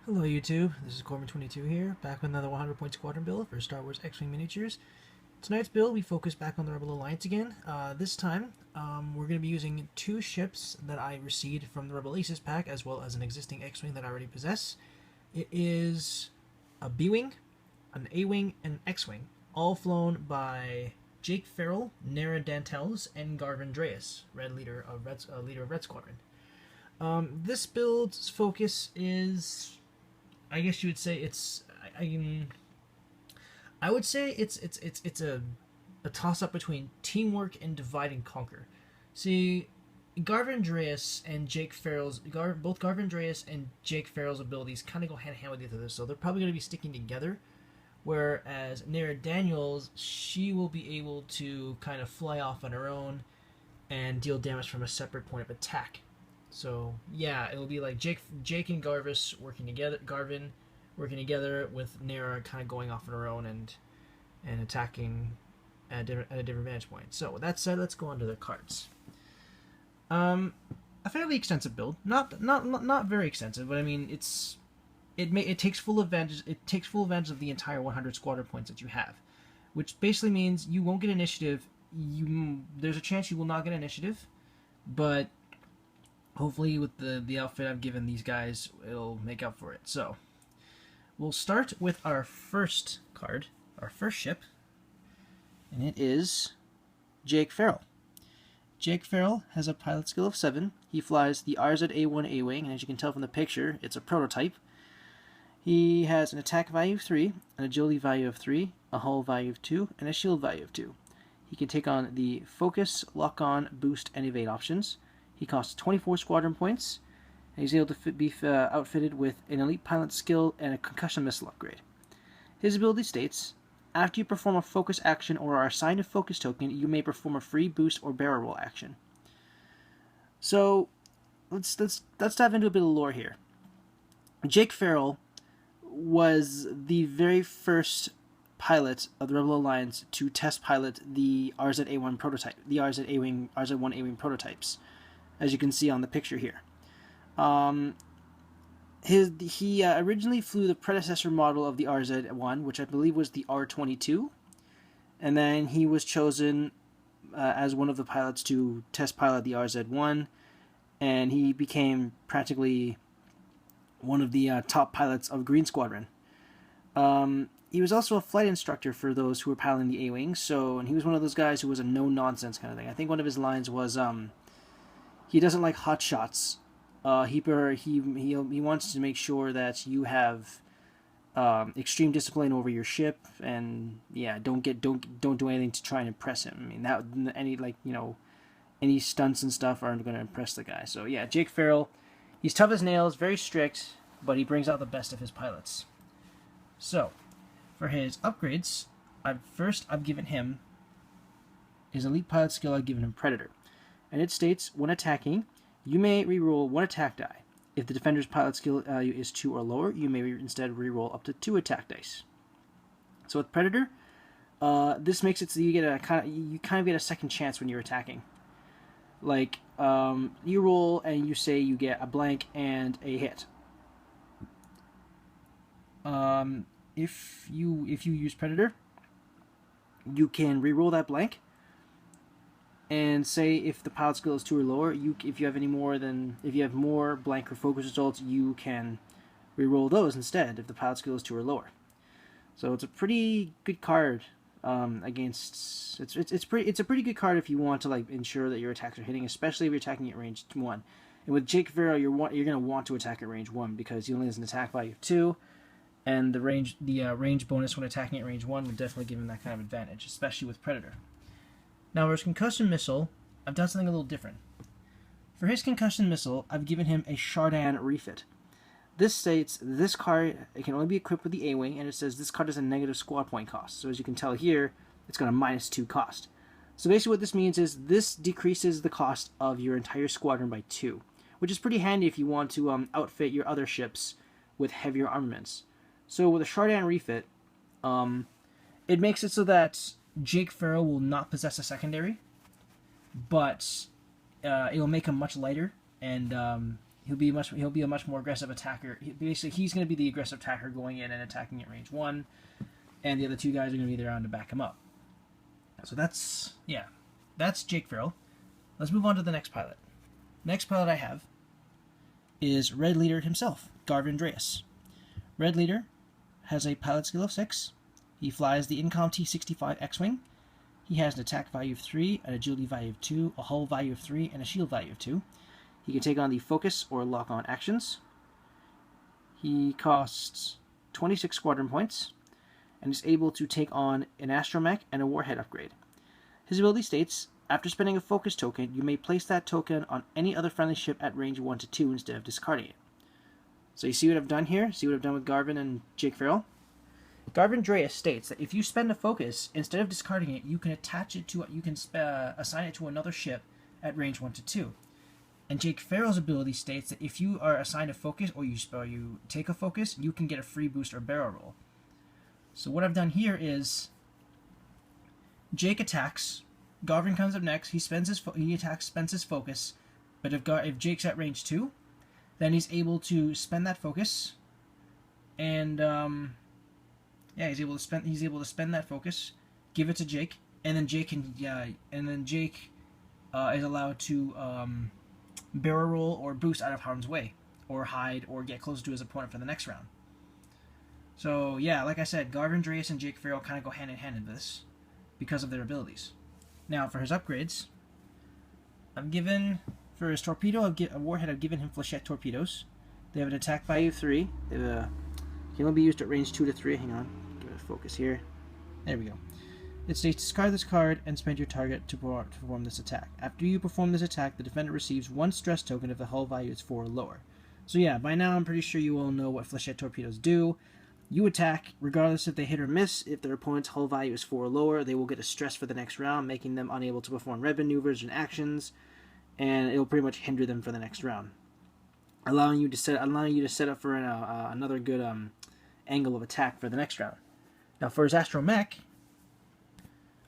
Hello YouTube, this is Garven22 here, back with another 100-point Squadron build for Star Wars X-Wing miniatures. Tonight's build, we focus back on the Rebel Alliance again. This time, we're going to be using two ships that I received from the Rebel Aces pack, as well as an existing X-Wing that I already possess. It is a B-Wing, an A-Wing, and an X-Wing, all flown by Jake Farrell, Nera Dantels, and Garven Dreis, leader of Red Squadron. This build's focus is, I guess you would say I would say it's a toss up between teamwork and divide and conquer. See, Garven Dreis and Jake Farrell's both Garven Dreis and Jake Farrell's abilities kind of go hand in hand with each other, so they're probably going to be sticking together. Whereas Nera Daniels, she will be able to kind of fly off on her own and deal damage from a separate point of attack. So yeah, it will be like Jake and Garven working together with Nera kind of going off on her own and attacking at a different vantage point. So with that said, let's go on to the cards. A fairly extensive build, not very extensive, but I mean it takes full advantage. It takes full advantage of the entire 100 squadron points that you have, which basically means you won't get initiative. There's a chance you will not get initiative, but hopefully with the outfit I've given these guys, it'll make up for it. So we'll start with our first card, our first ship, and it is Jake Farrell. Jake Farrell has a pilot skill of 7. He flies the RZ-A1 A-Wing, and as you can tell from the picture, it's a prototype. He has an attack value of 3, an agility value of 3, a hull value of 2, and a shield value of 2. He can take on the focus, lock-on, boost, and evade options. He costs 24 squadron points, and he's able to be outfitted with an elite pilot skill and a concussion missile upgrade. His ability states, after you perform a focus action or are assigned a focus token, you may perform a free boost or barrel roll action. So let's dive into a bit of lore here. Jake Farrell was the very first pilot of the Rebel Alliance to test pilot the RZ-A1 prototype, the RZ-1 A-Wing prototypes, as you can see on the picture here. He originally flew the predecessor model of the RZ-1, which I believe was the R-22, and then he was chosen as one of the pilots to test pilot the RZ-1, and he became practically one of the top pilots of Green Squadron. He was also a flight instructor for those who were piloting the A-Wing, and he was one of those guys who was a no-nonsense kind of thing. I think one of his lines was, he doesn't like hot shots. He wants to make sure that you have extreme discipline over your ship, and yeah, don't do anything to try and impress him. I mean, any stunts and stuff aren't going to impress the guy. So yeah, Jake Farrell, he's tough as nails, very strict, but he brings out the best of his pilots. So for his upgrades, I've given him his elite pilot skill. I've given him Predator, and it states, when attacking, you may reroll 1 attack die. If the defender's pilot skill is 2 or lower, you may instead reroll up to 2 attack dice. So with Predator, this makes it so you kind of get a second chance when you're attacking. Like you roll and you say you get a blank and a hit. If you use Predator, you can reroll that blank. And say if the pilot skill is 2 or lower, if you have more blank or focus results, you can reroll those instead if the pilot skill is 2 or lower. So it's a pretty good card against. It's a pretty good card if you want to ensure that your attacks are hitting, especially if you're attacking at range 1. And with Jake Farrell, you're going to want to attack at range 1 because he only has an attack value of 2, and the range bonus when attacking at range 1 would definitely give him that kind of advantage, especially with Predator. Now, for his concussion missile, I've done something a little different. For his concussion missile, I've given him a Chardaan Refit. This states, this card can only be equipped with the A-Wing, and it says this card has a negative squad point cost. So as you can tell here, it's got a -2 cost. So basically what this means is this decreases the cost of your entire squadron by 2, which is pretty handy if you want to outfit your other ships with heavier armaments. So with a Chardaan Refit, it makes it so that Jake Farrell will not possess a secondary, but it'll make him much lighter, and He'll be a much more aggressive attacker. Basically, he's going to be the aggressive attacker going in and attacking at range 1, and the other 2 guys are going to be there on to back him up. So that's Jake Farrell. Let's move on to the next pilot. Next pilot I have is Red Leader himself, Garven Dreis. Red Leader has a pilot skill of 6. He flies the Incom T-65 X-Wing. He has an attack value of 3, an agility value of 2, a hull value of 3, and a shield value of 2. He can take on the focus or lock-on actions. He costs 26 squadron points, and is able to take on an astromech and a warhead upgrade. His ability states, after spending a focus token, you may place that token on any other friendly ship at range 1 to 2 instead of discarding it. So you see what I've done here? See what I've done with Garven and Jake Farrell? Garven Dreis states that if you spend a focus, instead of discarding it, you can attach it to, assign it to another ship at range 1 to 2. And Jake Farrell's ability states that if you are assigned a focus or you take a focus, you can get a free boost or barrel roll. So what I've done here is Jake attacks. Garven comes up next. He spends his focus. But if Jake's at range 2, then he's able to spend that focus, and he's able to spend that focus, give it to Jake, and then Jake is allowed to barrel roll or boost out of harm's way, or hide, or get closer to his opponent for the next round. So yeah, like I said, Garven Dreis and Jake Farrell kind of go hand in hand in this because of their abilities. Now for his upgrades, for his torpedo, a warhead, I've given him Flechette torpedoes. They have an attack value of 3. They can only be used at range 2 to 3. Hang on, give it a focus here. There we go. It states, discard this card and spend your target to perform this attack. After you perform this attack, the defender receives 1 stress token if the hull value is 4 or lower. So yeah, by now I'm pretty sure you all know what Flechette torpedoes do. You attack, regardless if they hit or miss. If their opponent's hull value is 4 or lower, they will get a stress for the next round, making them unable to perform red maneuvers and actions, and it will pretty much hinder them for the next round, allowing you to set up for another good angle of attack for the next round. Now for his astromech,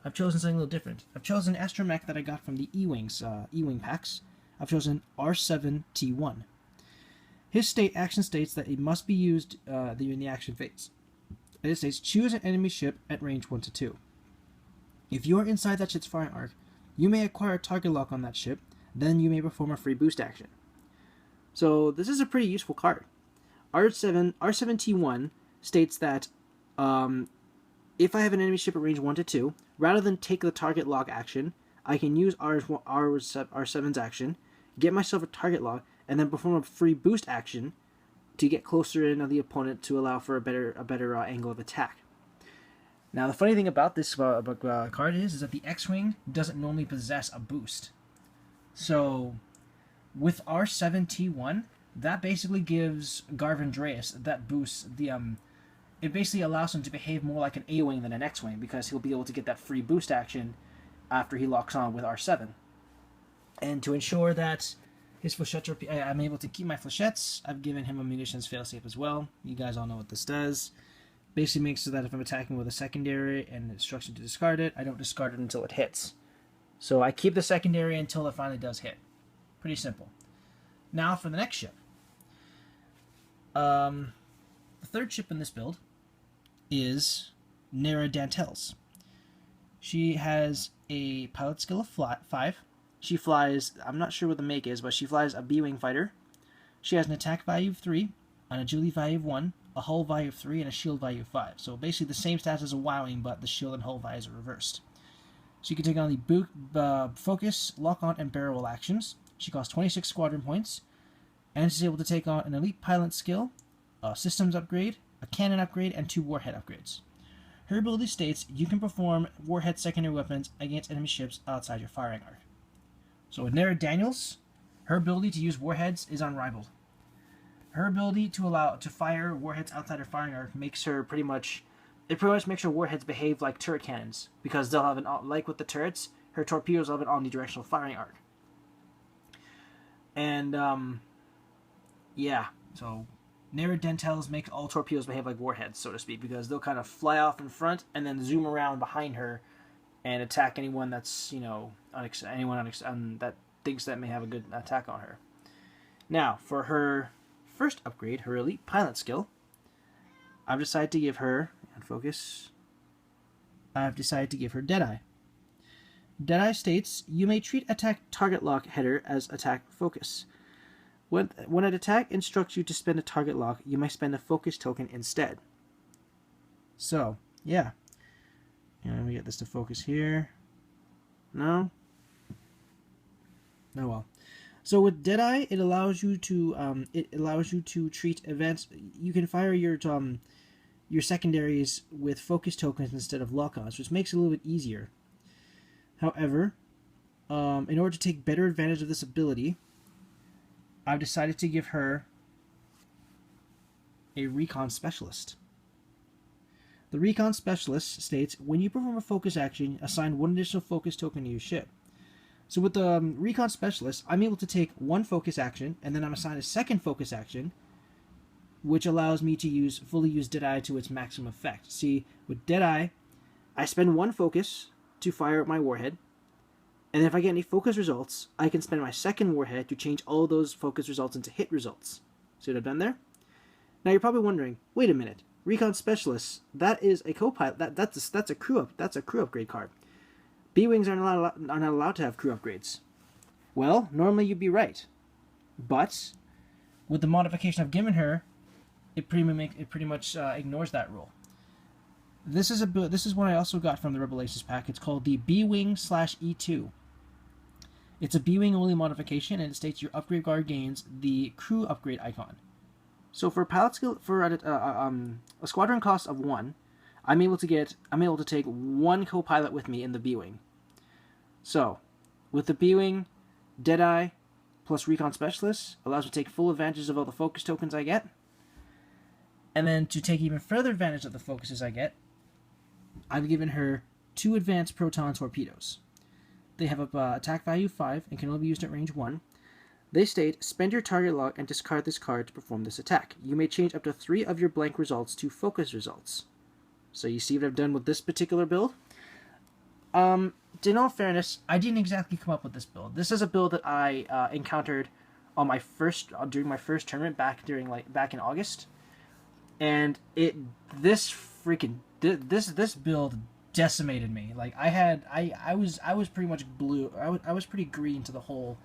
I've chosen something a little different. I've chosen astromech that I got from the E-Wing packs. I've chosen R7T1. His action states that it must be used in the action phase. And it states, choose an enemy ship at range 1 to 2. If you are inside that ship's firing arc, you may acquire a target lock on that ship, then you may perform a free boost action. So this is a pretty useful card. R7T1 states that if I have an enemy ship at range 1 to 2, rather than take the target lock action, I can use R7's action, get myself a target lock, and then perform a free boost action to get closer in on the opponent to allow for a better angle of attack. Now the funny thing about this card is that the X-Wing doesn't normally possess a boost. So with R7T1, that basically gives Garven Dreis that boost. It basically allows him to behave more like an A-Wing than an X-Wing, because he'll be able to get that free boost action after he locks on with R7. And to ensure that his Flechette, I'm able to keep my Flechettes, I've given him a munitions failsafe as well. You guys all know what this does. Basically makes so that if I'm attacking with a secondary and instruction to discard it, I don't discard it until it hits. So I keep the secondary until it finally does hit. Pretty simple. Now for the next ship. The third ship in this build is Nera Dantels. She has a pilot skill of 5. She flies, I'm not sure what the make is, but she flies a B-Wing fighter. She has an attack value of 3, an agility value of 1, a hull value of 3, and a shield value of 5. So basically the same stats as a Y-Wing, but the shield and hull values are reversed. She can take on the focus, lock-on, and barrel roll actions. She costs 26 squadron points, and she's able to take on an elite pilot skill, a systems upgrade, a cannon upgrade, and 2 warhead upgrades. Her ability states you can perform warhead secondary weapons against enemy ships outside your firing arc. So with Nera Dantels, her ability to use warheads is unrivaled. Her ability to fire warheads outside her firing arc makes her pretty much makes her warheads behave like turret cannons, because they'll have like with the turrets, her torpedoes will have an omnidirectional firing arc. And yeah, so Nera Dantels makes all torpedoes behave like warheads, so to speak, because they'll kind of fly off in front and then zoom around behind her and attack anyone that's, that thinks that may have a good attack on her. Now, for her first upgrade, her elite pilot skill, I've decided to give her, and focus, I've decided to give her Deadeye. Deadeye states, you may treat attack target lock header as attack focus. When an attack instructs you to spend a target lock, you may spend a focus token instead. So, yeah. And we get this to focus here. No? Oh well. So with Deadeye, it allows you to treat events. You can fire your secondaries with focus tokens instead of lock-ons, which makes it a little bit easier. However, in order to take better advantage of this ability, I've decided to give her a Recon Specialist. The Recon Specialist states, when you perform a focus action, assign one additional focus token to your ship. So with the Recon Specialist, I'm able to take one focus action, and then I'm assigned a second focus action, which allows me to fully use Deadeye to its maximum effect. See, with Deadeye, I spend one focus to fire at my warhead, and then if I get any focus results, I can spend my second warhead to change all those focus results into hit results. See what I've done there? Now you're probably wondering, wait a minute, Recon Specialist, that is a co-pilot, that's a crew upgrade card. B-Wings are not allowed to have crew upgrades. Well, normally you'd be right. But with the modification I've given her, it pretty much ignores that rule. This is one I also got from the Rebel Aces pack. It's called the B-Wing /E2. It's a B-Wing only modification, and it states your upgrade card gains the crew upgrade icon. So for pilot skill, for a squadron cost of 1, I'm able to take one co-pilot with me in the B-Wing. So, with the B-Wing, Deadeye plus Recon Specialist allows me to take full advantage of all the focus tokens I get. And then to take even further advantage of the focuses I get, I've given her 2 advanced Proton Torpedoes. They have attack value 5 and can only be used at range 1. They state, spend your target lock and discard this card to perform this attack. You may change up to 3 of your blank results to focus results. So you see what I've done with this particular build? In all fairness, I didn't exactly come up with this build. This is a build that I encountered on my during my first tournament back in August, and this build decimated me. Like I was pretty much blue. I was pretty green to the whole,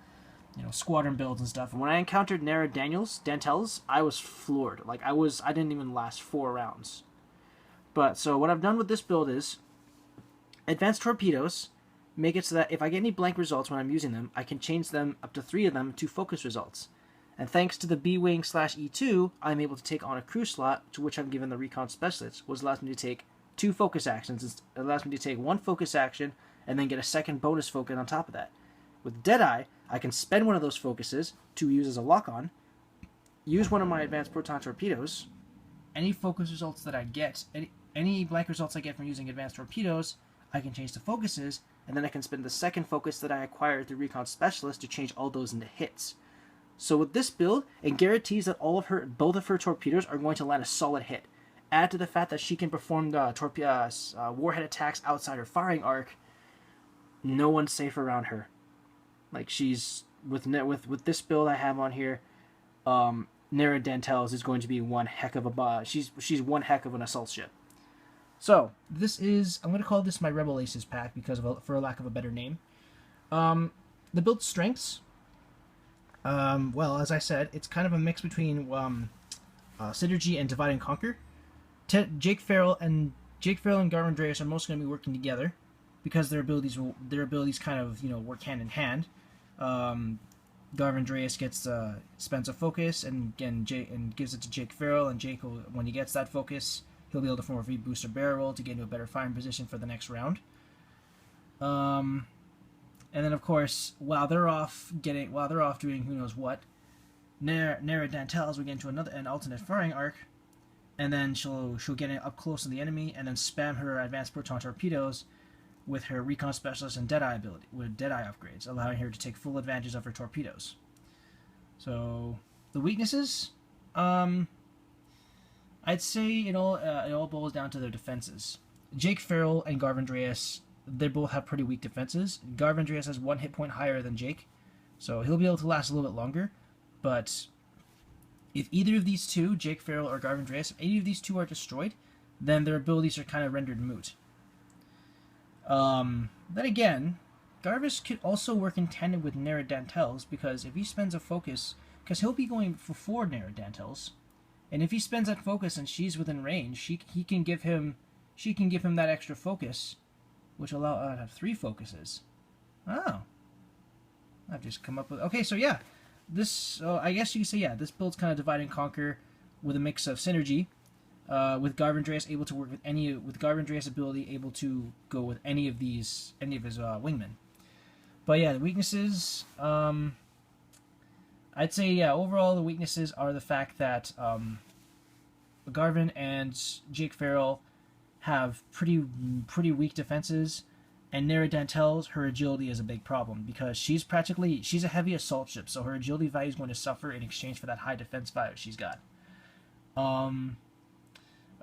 squadron builds and stuff. And when I encountered Nera Dantels, I was floored. Like I didn't even last 4 rounds. But so what I've done with this build is advanced torpedoes. Make it so that if I get any blank results when I'm using them, I can change them, up to 3 of them, to focus results. And thanks to the B-Wing /E2, I'm able to take on a crew slot, to which I'm given the Recon Specialist, which allows me to take 2 focus actions. It allows me to take 1 focus action, and then get a second bonus focus on top of that. With Deadeye, I can spend one of those focuses to use as a lock-on, use one of my advanced Proton Torpedoes. Any focus results that I get, any blank results I get from using advanced torpedoes, I can change to focuses, and then I can spend the second focus that I acquired through Recon Specialist to change all those into hits. So with this build, it guarantees that both of her torpedoes are going to land a solid hit. Add to the fact that she can perform the warhead attacks outside her firing arc. No one's safe around her. Like she's with this build I have on here, Nera Dantels is going to be one heck of a she's one heck of an assault ship. So I'm going to call this my Rebel Aces pack for a lack of a better name. The build strengths. Well, as I said, it's kind of a mix between synergy and divide and conquer. Jake Farrell and Garven Dreis are most going to be working together because their abilities kind of work hand in hand. Garven Dreis spends a focus and gives it to Jake Farrell, and Jake will, when he gets that focus, he'll be able to form a V booster barrel roll to get into a better firing position for the next round. And then of course, while they're off doing who knows what, Nera Dantels will get into an alternate firing arc, and then she'll get up close to the enemy and then spam her advanced Proton Torpedoes with her Recon Specialist and Deadeye upgrades, allowing her to take full advantage of her torpedoes. So the weaknesses, I'd say it all boils down to their defenses. Jake Farrell and Garven Dreis, they both have pretty weak defenses. Garven Dreis has 1 hit point higher than Jake, so he'll be able to last a little bit longer. But if either of these two, Jake Farrell or Garven Dreis, if any of these two are destroyed, then their abilities are kind of rendered moot. Then again, Garvis could also work in tandem with Nera Dantels, because if he spends a focus, because he'll be going for 4 Nera Dantels, and if he spends that focus and she's within range, she can give him that extra focus, which allow to have 3 focuses. Oh, I've just come up with, okay, so yeah, this I guess you could say, yeah, this build's kind of divide and conquer with a mix of synergy. With Garven Dreis able to work with Garven Dreis' ability able to go with any of his wingmen. But yeah, the weaknesses, I'd say, yeah, overall the weaknesses are the fact that Garven and Jake Farrell have pretty weak defenses, and Nera Dantels, her agility is a big problem because she's a heavy assault ship, so her agility value is going to suffer in exchange for that high defense value she's got.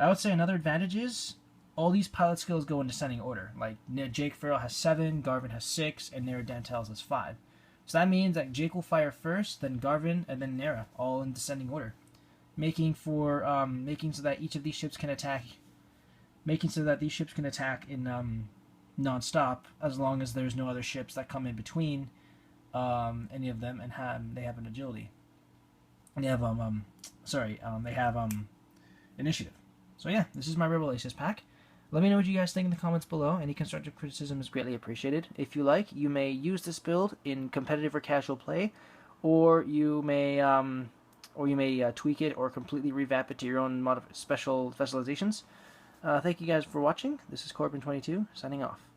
I would say another advantage is all these pilot skills go in descending order. Like Jake Farrell has 7, Garven has 6, and Nera Dantels has 5. So that means that Jake will fire first, then Garven, and then Nera, all in descending order, making so that each of these ships can attack, in non-stop, as long as there's no other ships that come in between any of them, and they have an agility. And they have initiative. So yeah, this is my Rebel Aces pack. Let me know what you guys think in the comments below. Any constructive criticism is greatly appreciated. If you like, you may use this build in competitive or casual play, or you may tweak it or completely revamp it to your own specializations. Thank you guys for watching. This is Corbin22 signing off.